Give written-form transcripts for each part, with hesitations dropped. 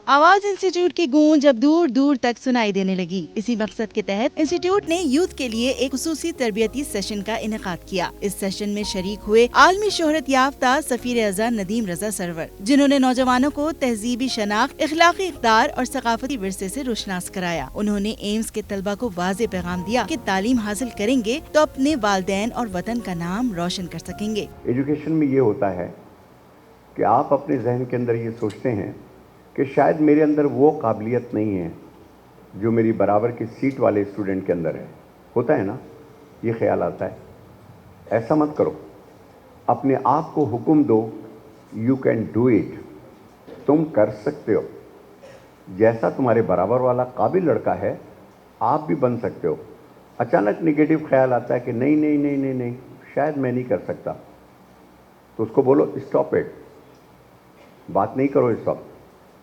आवाज इंस्टीट्यूट की गूंज अब दूर दूर तक सुनाई देने लगी। इसी मकसद के तहत इंस्टीट्यूट ने यूथ के लिए एक खुसूसी तरबियती सेशन का इनेकाद किया। इस सेशन में शरीक हुए आलमी शोहरत याफ्ता सफीर अज़ा नदीम रजा सरवर, जिन्होंने नौजवानों को तहजीबी शनाख्त, इखलाकी इक़दार और सकाफती विरसे से रोशनास कराया। उन्होंने एम्स के तलबा को वाज़ेह पैगाम दिया कि तालीम हासिल करेंगे तो अपने वालिदैन और वतन का नाम रोशन कर सकेंगे। एजुकेशन में ये होता है कि आप अपने जहन के अंदर ये सोचते हैं कि शायद मेरे अंदर वो काबिलियत नहीं है जो मेरी बराबर की सीट वाले स्टूडेंट के अंदर है। होता है ना, ये ख्याल आता है। ऐसा मत करो, अपने आप को हुक्म दो, यू कैन डू इट, तुम कर सकते हो। जैसा तुम्हारे बराबर वाला काबिल लड़का है, आप भी बन सकते हो। अचानक नेगेटिव ख्याल आता है कि नहीं नहीं नहीं नहीं नहीं, शायद मैं नहीं कर सकता, तो उसको बोलो स्टॉप इट, बात नहीं करो इस वक्त,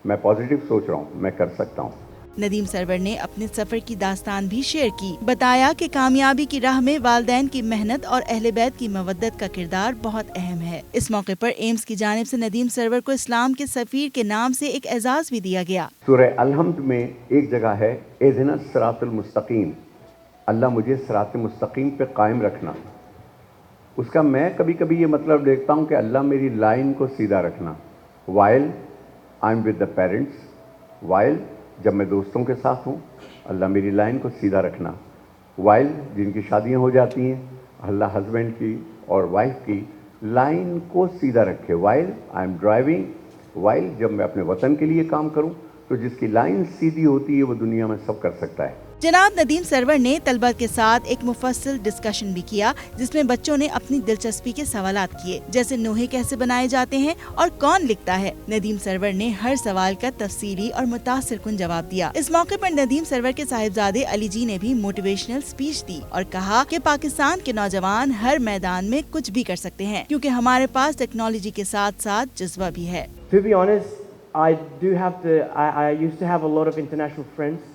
मैं पॉजिटिव सोच रहा हूँ, मैं कर सकता हूँ। नदीम सरवर ने अपने सफर की दास्तान भी शेयर की। बताया कि कामयाबी की राह में वालिदैन की मेहनत और अहले बैत की मवद्दत का किरदार बहुत अहम है। इस मौके पर एम्स की जानिब से नदीम सरवर को इस्लाम के सफीर के नाम से एक एजाज भी दिया गया। सूरह अल-हम्द में एक जगह है, इहदिनस सिरातुल मुस्तकीम, अल्लाह मुझे सिरात मुस्तकीम पे कायम रखना। उसका मैं कभी कभी ये मतलब देखता हूँ कि अल्लाह मेरी लाइन को सीधा रखना। While I am with the parents, while जब मैं दोस्तों के साथ हूँ, अल्लाह मेरी लाइन को सीधा रखना। वाइल जिनकी शादियाँ हो जाती हैं, अल्लाह हस्बैंड की और वाइफ की लाइन को सीधा रखे। While I am driving, while जब मैं अपने वतन के लिए काम करूँ, तो जिसकी लाइन सीधी होती है वो दुनिया में सब कर सकता है। जनाब नदीम सरवर ने तलबा के साथ एक मुफस्सिल डिस्कशन भी किया, जिसमें बच्चों ने अपनी दिलचस्पी के सवालात किए, जैसे नोहे कैसे बनाए जाते हैं और कौन लिखता है। नदीम सरवर ने हर सवाल का तफसीली और मुतासिर कुन जवाब दिया। इस मौके पर नदीम सरवर के साहिबजादे अली जी ने भी मोटिवेशनल स्पीच दी और कहा कि पाकिस्तान के नौजवान हर मैदान में कुछ भी कर सकते हैं, क्योंकि हमारे पास टेक्नोलॉजी के साथ साथ जज्बा भी है। To be honest, I used to have a lot of international friends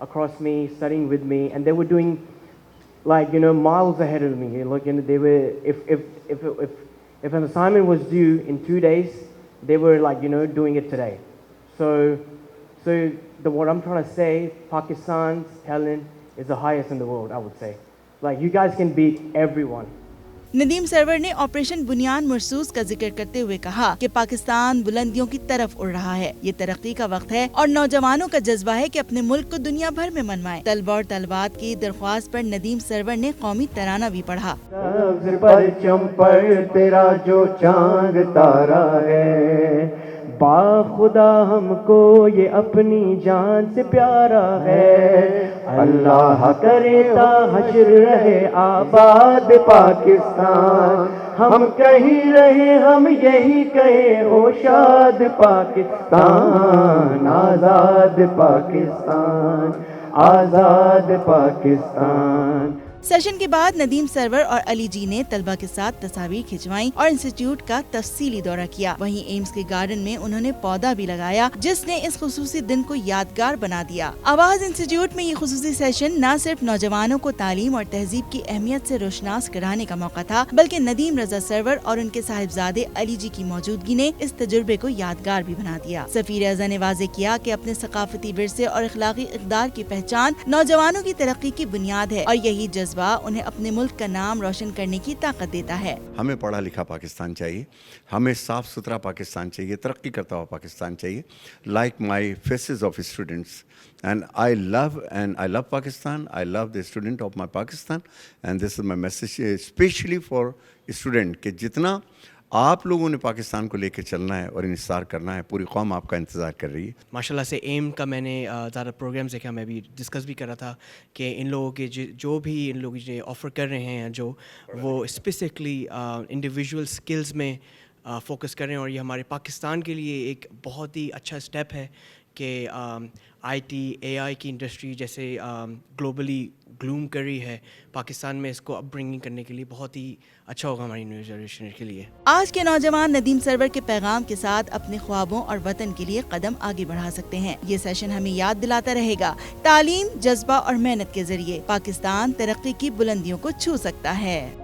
across me, studying with me, and they were doing like, miles ahead of me. Like, they were, if an assignment was due in 2 days, they were like, doing it today. So what I'm trying to say, Pakistan's talent is the highest in the world, I would say. Like, you guys can beat everyone. Nadeem Sarwar ने operation Bunyan Marsoos का जिक्र करते हुए कहा कि पाकिस्तान बुलंदियों की तरफ उड़ रहा है। ये तरक्की का वक्त है और नौजवानों का जज्बा है कि अपने मुल्क को दुनिया भर में मनवाएं। तलबा और तलबात की दरख्वास्त पर नदीम सरवर ने कौमी तराना भी पढ़ा। तेरा जो चांद तारा है, बाखुदा हमको ये अपनी जान से प्यारा है। अल्लाह करेता हश्र रहे आबाद पाकिस्तान, हम कहीं रहे हम यही कहे ओ शाद पाकिस्तान, आजाद पाकिस्तान, आजाद पाकिस्तान। सेशन के बाद नदीम सरवर और अली जी ने तलबा के साथ तस्वीर खिंचवाई और इंस्टीट्यूट का तफसीली दौरा किया। वहीं एम्स के गार्डन में उन्होंने पौधा भी लगाया, जिसने इस खुसूसी दिन को यादगार बना दिया। आवाज इंस्टीट्यूट में ये खुसूसी सेशन न सिर्फ नौजवानों को तालीम और तहजीब की अहमियत से रोशनास कराने का मौका था, बल्कि नदीम रजा सरवर और उनके साहिबजादे अली जी की मौजूदगी ने इस तजुर्बे को यादगार भी बना दिया। सफीर अज़ा ने वाज़ेह किया कि अपने सकाफती विरसे और इखलाकी इक़दार की पहचान नौजवानों की तरक्की की बुनियाद है और यही उन्हें अपने मुल्क का नाम रोशन करने की ताकत देता है। हमें पढ़ा लिखा पाकिस्तान चाहिए, हमें साफ सुथरा पाकिस्तान चाहिए, तरक्की करता हुआ पाकिस्तान चाहिए। Like my faces of students, and I love Pakistan, I love the student of my Pakistan, and this is my message specially for student कि जितना आप लोगों ने पाकिस्तान को लेकर चलना है और इंतज़ार करना है, पूरी कौम आपका इंतज़ार कर रही है। माशाल्लाह से एम का मैंने ज़्यादा प्रोग्राम्स देखा, मैं भी डिस्कस भी कर रहा था कि इन लोगों के जो भी इन लोग जो ऑफ़र कर रहे हैं, जो वो स्पेसिफिकली इंडिविजुअल स्किल्स में फोकस कर रहे हैं, और ये हमारे पाकिस्तान के लिए एक बहुत ही अच्छा स्टेप है कि IT AI की इंडस्ट्री जैसे ग्लोबली ग्लूम कर रही है, पाकिस्तान में इसको अपब्रिंगिंग करने के लिए बहुत ही अच्छा होगा हमारी न्यू जनरेशन के लिए। आज के नौजवान नदीम सरवर के पैगाम के साथ अपने ख्वाबों और वतन के लिए कदम आगे बढ़ा सकते हैं। ये सेशन हमें याद दिलाता रहेगा, तालीम, जज्बा और मेहनत के जरिए पाकिस्तान तरक्की की बुलंदियों को छू सकता है।